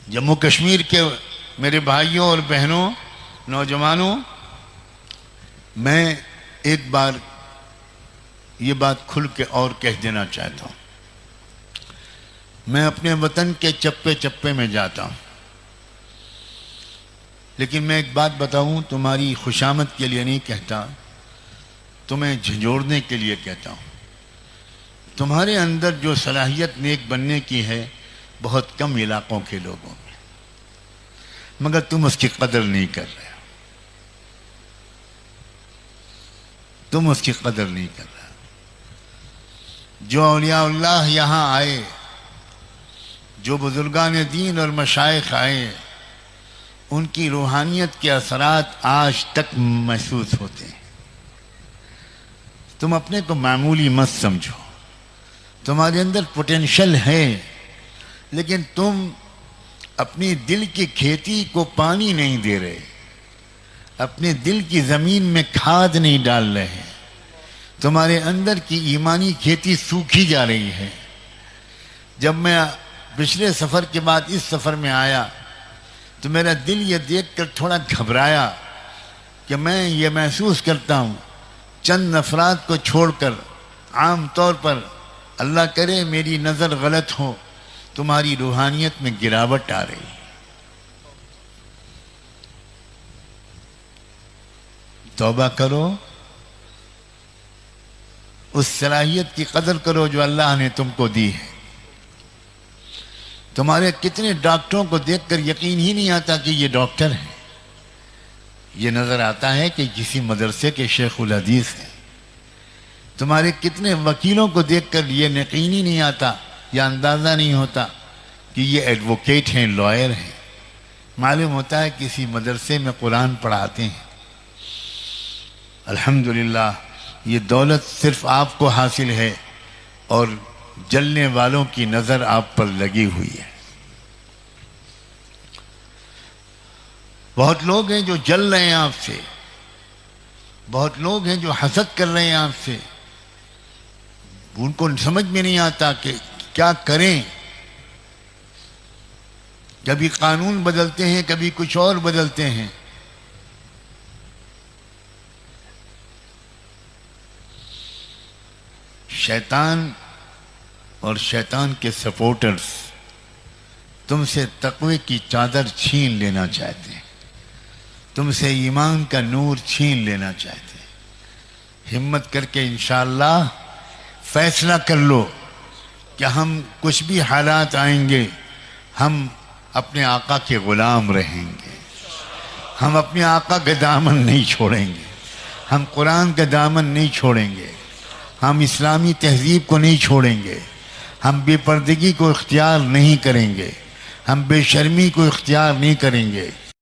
جموں کشمیر کے میرے بھائیوں اور بہنوں، نوجوانوں، میں ایک بار یہ بات کھل کے اور کہہ دینا چاہتا ہوں۔ میں اپنے وطن کے چپے چپے میں جاتا ہوں، لیکن میں ایک بات بتاؤں، تمہاری خوشامد کے لیے نہیں کہتا، تمہیں جھنجھوڑنے کے لیے کہتا ہوں۔ تمہارے اندر جو صلاحیت نیک بننے کی ہے بہت کم علاقوں کے لوگوں میں، مگر تم اس کی قدر نہیں کر رہے، تم اس کی قدر نہیں کر رہے۔ جو اولیاء اللہ یہاں آئے، جو بزرگان دین اور مشائخ آئے، ان کی روحانیت کے اثرات آج تک محسوس ہوتے ہیں۔ تم اپنے کو معمولی مت سمجھو، تمہارے اندر پوٹینشل ہے، لیکن تم اپنی دل کی کھیتی کو پانی نہیں دے رہے، اپنے دل کی زمین میں کھاد نہیں ڈال رہے، تمہارے اندر کی ایمانی کھیتی سوکھی جا رہی ہے۔ جب میں پچھلے سفر کے بعد اس سفر میں آیا تو میرا دل یہ دیکھ کر تھوڑا گھبرایا کہ میں یہ محسوس کرتا ہوں چند افراد کو چھوڑ کر عام طور پر، اللہ کرے میری نظر غلط ہو، تمہاری روحانیت میں گراوٹ آ رہی ہے۔ توبہ کرو، اس صلاحیت کی قدر کرو جو اللہ نے تم کو دی ہے۔ تمہارے کتنے ڈاکٹروں کو دیکھ کر یقین ہی نہیں آتا کہ یہ ڈاکٹر ہیں، یہ نظر آتا ہے کہ کسی مدرسے کے شیخ الحدیث ہیں۔ تمہارے کتنے وکیلوں کو دیکھ کر یہ یقین ہی نہیں آتا یا اندازہ نہیں ہوتا کہ یہ ایڈوکیٹ ہیں، لائر ہیں۔ معلوم ہوتا ہے کسی مدرسے میں قرآن پڑھاتے ہیں۔ الحمدللہ یہ دولت صرف آپ کو حاصل ہے اور جلنے والوں کی نظر آپ پر لگی ہوئی ہے۔ بہت لوگ ہیں جو جل رہے ہیں آپ سے، بہت لوگ ہیں جو حسد کر رہے ہیں آپ سے، ان کو سمجھ میں نہیں آتا کہ کیا کریں۔ کبھی قانون بدلتے ہیں، کبھی کچھ اور بدلتے ہیں۔ شیطان اور شیطان کے سپورٹرز تم سے تقوی کی چادر چھین لینا چاہتے ہیں، تم سے ایمان کا نور چھین لینا چاہتے ہیں۔ ہمت کر کے انشاءاللہ فیصلہ کر لو کہ ہم کچھ بھی حالات آئیں گے، ہم اپنے آقا کے غلام رہیں گے، ہم اپنے آقا کا دامن نہیں چھوڑیں گے، ہم قرآن کا دامن نہیں چھوڑیں گے، ہم اسلامی تہذیب کو نہیں چھوڑیں گے، ہم بے پردگی کو اختیار نہیں کریں گے، ہم بے شرمی کو اختیار نہیں کریں گے۔